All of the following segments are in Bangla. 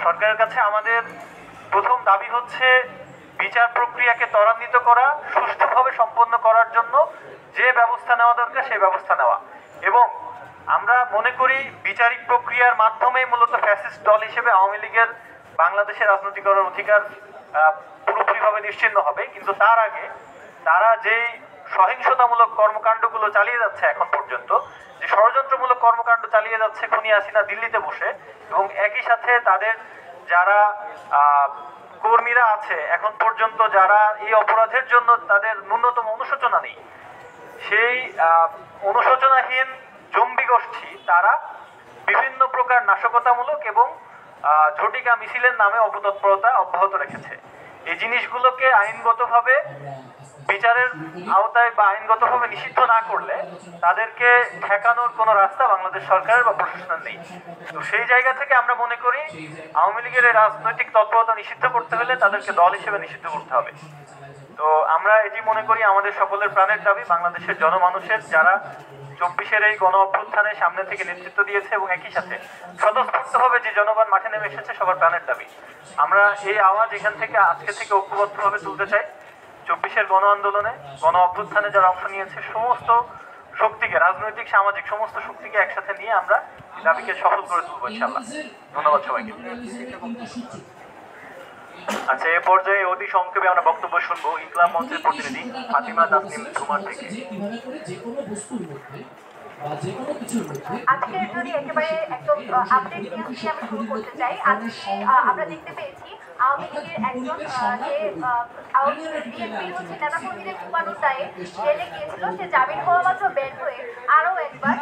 সরকারের কাছে আমাদের প্রথম দাবি হচ্ছে বিচার প্রক্রিয়াকে ত্বরান্বিত করা, সুষ্ঠুভাবে সম্পন্ন করার জন্য যে ব্যবস্থা নেওয়া দরকার সেই ব্যবস্থা নেওয়া। এবং আমরা মনে করি বিচারিক প্রক্রিয়ার মাধ্যমেই মূলত ফ্যাসিস্ট দল হিসেবে আওয়ামী লীগের বাংলাদেশের রাজনৈতিক করার অধিকার পুরোপুরিভাবে নিশ্চিহ্ন হবে। কিন্তু তার আগে তারা যেই সহিংসতামূলক কর্মকাণ্ডগুলো চালিয়ে যাচ্ছে এখন পর্যন্ত, যে ষড়যন্ত্রমূলক কর্মকাণ্ড চালিয়ে যাচ্ছে খুনি হাসিনা দিল্লিতে বসে, এবং একই সাথে তাদের যারা কর্মীরা আছে এখন পর্যন্ত যারা এই অপরাধের জন্য তাদের ন্যূনতম অনুশোচনা নেই, সেই অনুশোচনাহীন জঙ্গি গোষ্ঠী তারা বিভিন্ন প্রকার নাশকতামূলক এবং ঝটিকা মিছিলের নামে অপতৎপরতা অব্যাহত রেখেছে। এই জিনিসগুলোকে আইনগতভাবে বিচারের আওতায় বা আইনগতভাবে নিষিদ্ধ না করলে তাদেরকে ঠেকানোর কোনো রাস্তা বাংলাদেশ সরকারের বা প্রশাসনের নেই। তো সেই জায়গা থেকে আমরা মনে করি আওয়ামী লীগের এই রাজনৈতিক তৎপরতা নিষিদ্ধ করতে হলে তাদেরকে দল হিসেবে নিষিদ্ধ করতে হবে। তো আমরা এটি মনে করি আমাদের সকলের প্রাণের দাবি, বাংলাদেশের জনমানুষের যারা 24-এর এই গণ অভ্যুত্থানে সামনে থেকে নেতৃত্ব দিয়েছে এবং একই সাথে স্বতঃস্ফূর্তভাবে যে জনগণ মাঠে নেমে এসেছে সবার প্রাণের দাবি। আমরা এই আওয়াজ এখান থেকে আজকে থেকে ঐক্যবদ্ধভাবে তুলতে চাই। 24-এর গণ আন্দোলনে গণ অভ্যুত্থানে যারা অংশ নিয়েছে সমস্ত শক্তিকে, রাজনৈতিক সামাজিক সমস্ত শক্তিকে একসাথে নিয়ে আমরা দাবিকে সফল করে তুলবো ইনশাআল্লাহ। ধন্যবাদ সবাইকে। আচ্ছা, এ পর্যায়ে অতি সংক্ষেপে আমরা বক্তব্য শুনবো ইসলাম মঞ্চের প্রতিনিধি ফাতিমা তাসনিম ঝুমার থেকে। আজকের যদি একেবারে একদম আপডেট নিউজ দিয়ে আমি শুরু করতে চাই। আজকে আমরা দেখতে পেয়েছি আওয়ামী লীগের একজন যে বিএনপির নেতাকর্মীদের ঘুমানোর দায়ে জেলে গিয়েছিল, সে জামিন হওয়া মাত্র বের হয়ে আরো একবার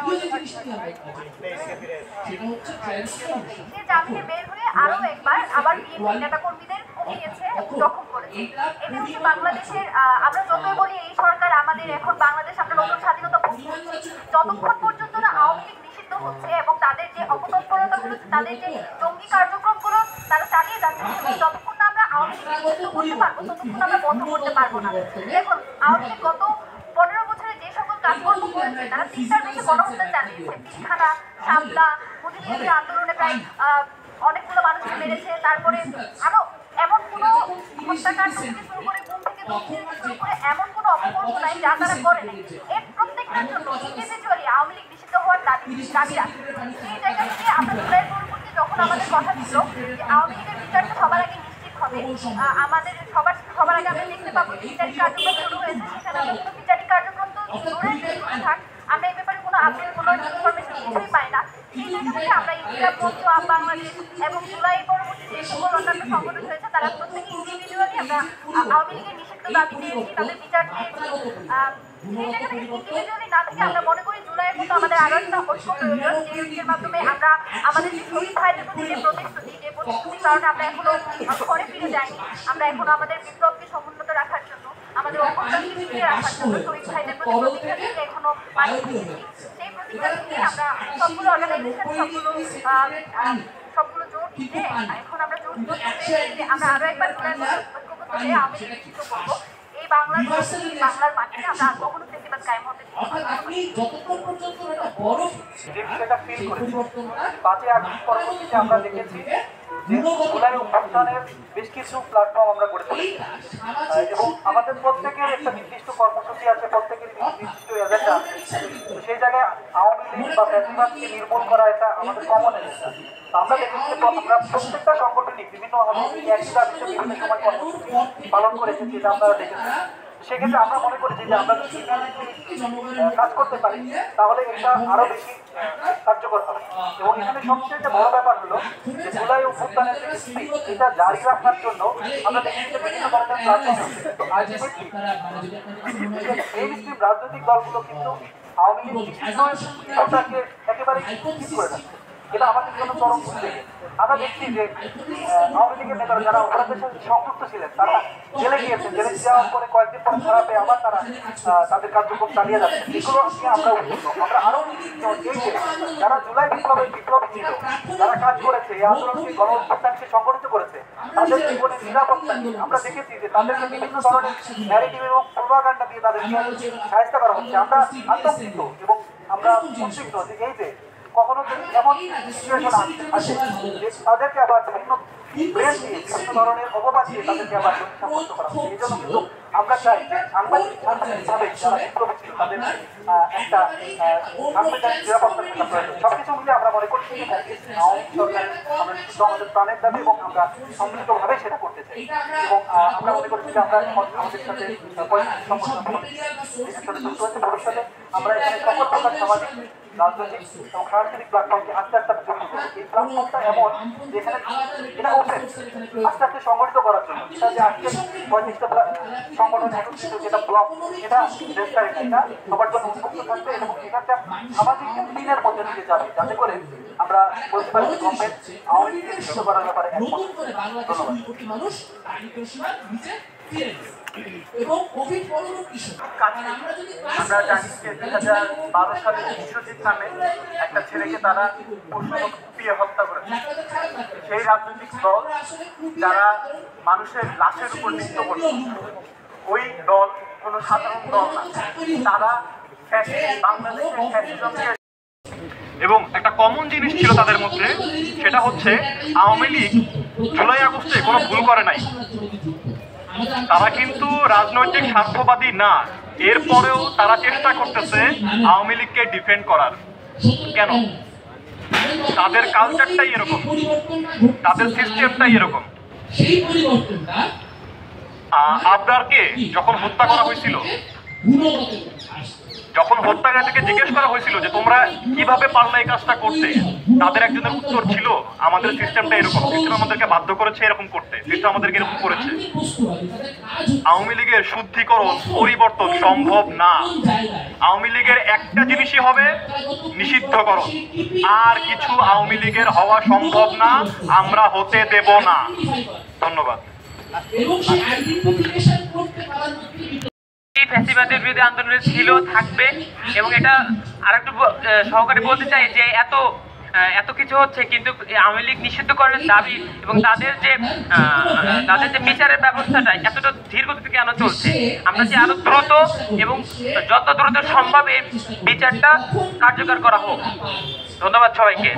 আবার বিএনপি নেতাকর্মীদের কুপিয়েছে, জখম করেছে। এটা হচ্ছে বাংলাদেশের, আমরা যতই বলি এই সরকার আমাদের এখন বাংলাদেশ আমরা নতুন স্বাধীনতা ভোগ করছি, যতক্ষণ পর্যন্ত না আওয়ামী লীগ নিষিদ্ধ হচ্ছে এবং তাদের যে অপতৎপরতাগুলো, তাদের যে জঙ্গি কার্যক্রমগুলো তারা চালিয়ে যাচ্ছে, এবং যতক্ষণ না আমরা আওয়ামী লীগ নিষিদ্ধ করতে পারবো ততক্ষণ আমরা বন্ধ করতে পারবো না। দেখুন, আওয়ামী লীগ গত 15 বছরে যে সকল কাজকর্ম করেছে, তারা 3টার বেশি গণহত্যা চালিয়েছে। পিলখানা, শাপলা, মুজিববিরোধী আন্দোলনে প্রায় অনেকগুলো মানুষকে মেরেছে। তারপরে আরো এমন কোনো হত্যাকাণ্ড থেকে শুরু করে গুম থেকে শুরু করে এমন কোনো অপকর্ম নাই যা তারা করে নাই। এর প্রত্যেকটার জন্য ইন্ডিভিজুয়ালি আওয়ামী লীগ নিষিদ্ধ হওয়ার দাবি রাখে। সেই জায়গা থেকে আমরা জুলাইয়ের পরবর্তী যখন আমাদের কথা ছিল যে আওয়ামী লীগের বিচারটা সবার আগে নিশ্চিত হবে, আমাদের সবার আগে আমরা দেখতে পাবো বিচারিক কার্যক্রম শুরু হয়েছে, সেখানে আমরা কোনো বিচারিক কার্যক্রম তো দূরে থাক, আমরা এই ব্যাপারে কোনো আপডেট, কোনো ইনফরমেশন কিছুই পাই না। সেই জায়গা থেকে আমরা ইনকিলাব মঞ্চ, আপ বাংলাদেশ এবং জুলাই পরবর্তী যে সকল অন্যান্য সংগঠন হয়েছে তারা প্রত্যেকে ইন্ডিভিজুয়ালি আমরা আওয়ামী লীগের নিষিদ্ধ দাবি চেয়েছি, তাদের বিচার চেয়েছি। সেই জায়গা থেকে ইন্ডিভিজুয়ালি না থেকে আমরা মনে করি জুলাইয়ের মতো আমাদের আরো একটা ঐক্য প্রয়োজন, যে ঐক্যের মাধ্যমে আমরা আমাদের যে শহীদ ভাইদের প্রতি যে প্রতিশ্রুতির কারণে আমরা এখনো ঘরে ফিরে যাইনি, আমরা এখনো আমাদের বিপ্লবকে সমুন্নত রাখার জন্য, আমাদের অভ্যুত্থানকে ফিরিয়ে রাখার জন্য শহীদ ভাইদের প্রতি প্রতিজ্ঞা থেকে এখনো পানি দিয়েছি। সেই প্রতিজ্ঞা থেকে আমরা সবগুলো অর্গানাইজেশন, সবগুলো জোর দিতে এখন আমরা জোর দিতে যে আমরা আরো একবার ঐক্যবদ্ধ হয়ে আওয়ামী লীগ নিষিদ্ধ করবো। এই বাংলার মাটিতে আমরা আর কখনো ফেসিবাদ কায়েম হতে দিব না। 5 আগস্ট পরবর্তীতে আমরা দেখেছি যে জুলাই অভ্যুত্থানের বেশ কিছু প্ল্যাটফর্ম আমরা গড়ে তুলেছি এবং আমাদের প্রত্যেকের একটা নির্দিষ্ট কর্মসূচি আছে, প্রত্যেকের নির্দিষ্ট এজেন্ডা আছে। তো সেই জায়গায় আওয়ামী লীগ বা ফ্যাসিবাদকে নির্মূল করা এটা আমাদের কমন এজেন্ডা। আমরা দেখেছি আমরা প্রত্যেকটা সংগঠনই বিভিন্নভাবে একই দাবিতে বিভিন্ন সময় কর্মসূচি পালন করেছি, যেটা আপনারা দেখেছি। সেক্ষেত্রে আমরা মনে করি যে আমরা যদি কাজ করতে পারি তাহলে এটা আরো বেশি কার্যকর হবে। এবং এখানে সবচেয়ে বড় ব্যাপার হলো যে জুলাই অভ্যুত্থানের যে স্পিরিট, এটা জারি রাখার জন্য আমরা দেখছি যে বিভিন্ন ধরনের মেইনস্ট্রিম রাজনৈতিক দলগুলো কিন্তু আওয়ামী লীগ সরকারকে একেবারে ঠিক করে রাখছে। এটা আমাদের জন্য চরম উদ্বেগ। আমরা দেখছি যে আওয়ামী লীগের নেতারা যারা অপরাধের সাথে সম্পৃক্ত ছিলেন তারা জেলে গিয়েছেন, জেলে যাওয়ার পরে কয়েকদিন পর ছাড়া পেয়ে আবার তারা তাদের কার্যক্রম চালিয়ে যাচ্ছে। এগুলো নিয়ে আমরা উদ্বিগ্ন। আমরা আরো এই যে যারা জুলাই বিপ্লবী ছিল, যারা কাজ করেছে, এই আন্দোলনকে গণ অভ্যুত্থানকে সংগঠিত করেছে, তাদের জীবনের নিরাপত্তা নিয়ে আমরা দেখেছি যে তাদেরকে বিভিন্ন ধরনের ন্যারেটিভ এবং প্রোপাগান্ডা দিয়ে তাদেরকে সাহায্য করা হচ্ছে। আমরা আতঙ্কিত এবং আমরা উদ্বিগ্ন যে এই যে কখনো যদি এমন সিচুয়েশন আসে যে তাদেরকে আবার বিভিন্ন প্রেস দিয়ে বিভিন্ন ধরনের অপবাদ দিয়ে তাদেরকে আবার সাব্যস্ত করা হবে। এই জন্য কিন্তু আমরা চাই যে সাংবাদিকভাবে যারা বিপ্লবী ছিল তাদের একটা সাংবিধানিক নিরাপত্তার একটা প্রয়োজন। সবকিছু মিলে আমরা মনে করছি যে আওয়ামী সরকার আমরা নিশ্চিত আমাদের প্রাণের দাবি এবং আমরা সম্মিলিতভাবে সেটা করতে চাই এবং আমরা মনে করছি যে আমরা এখন আমাদের সাথে ভবিষ্যতে আমরা এখানে সকল প্রকার সামাজিক রাজনৈতিক এবং সাংস্কৃতিক প্ল্যাটফর্মকে আস্তে আস্তে যুক্ত করবো। এই প্ল্যাটফর্মটা এমন যেখানে এটা ওপেন আস্তে আস্তে সংগঠিত করার জন্য এটা যে আজকে 35টা সংগঠন একত্রিত যেটা ব্লক এটা রেস্টারেন্ট এটা সবার জন্য উন্মুক্ত থাকবে এবং এটা একটা সামাজিক দিনের মধ্যে দিয়ে যাবে যাতে করে আমরা বলতে পারি যে গভর্নমেন্ট আওয়ামী লীগকে নিষিদ্ধ করার ব্যাপারে আমরা জানি যে 2012 সালে বিশ্বজিৎ নামে একটা ছেলেকে তারা কুপিয়ে হত্যা করেছে। সেই রাজনৈতিক দল যারা মানুষের লাশের উপর নৃত্য করছে ওই দল কোনো সাধারণ দল না, তারা বাংলাদেশের ফ্যাসিজমকে এবং একটা কমন জিনিস ছিল তাদের মধ্যে, সেটা হচ্ছে আওয়ামী লীগ জুলাই আগস্টে কোনো ভুল করে নাই। তারা কিন্তু রাজনৈতিক স্বার্থবাদী না, এরপরেও তারা চেষ্টা করতেছে আওয়ামী লীগকে ডিফেন্ড করার। কেন? তাদের কালচারটাই এরকম, তাদের সিস্টেমটাই এরকম। আবরারকে যখন হত্যা করা হয়েছিল, যখন হত্যাকারীকে জিজ্ঞেস করা হয়েছিল যে তোমরা কিভাবে পারলে এই কাজটা করতে, তাদের একজনের উত্তর ছিল আমাদের সিস্টেমটা এরকম, সিস্টেম আমাদেরকে বাধ্য করেছে এরকম করতে, সিস্টেম আমাদেরকে এরকম করেছে। আওয়ামী লীগের শুদ্ধিকরণ পরিবর্তন সম্ভব না। আওয়ামী লীগের একটা জিনিসই হবে নিষিদ্ধকরণ, আর কিছু আওয়ামী লীগের হওয়া সম্ভব না, আমরা হতে দেব না। ধন্যবাদ। ফ্যাসিবাদের বিরুদ্ধে আন্দোলন ছিল, থাকবে, এবং এটা আরেকটু সহকারে বলতে চাই যে এত কিছু হচ্ছে কিন্তু আওয়ামী লীগ নিষিদ্ধকরণের দাবি এবং তাদের যে বিচারের ব্যবস্থাটা এতটা ধীর গতিতে কেন চলছে, আমরা যে আরো দ্রুত এবং যত দ্রুত সম্ভব এই বিচারটা কার্যকর করা হোক। ধন্যবাদ সবাইকে।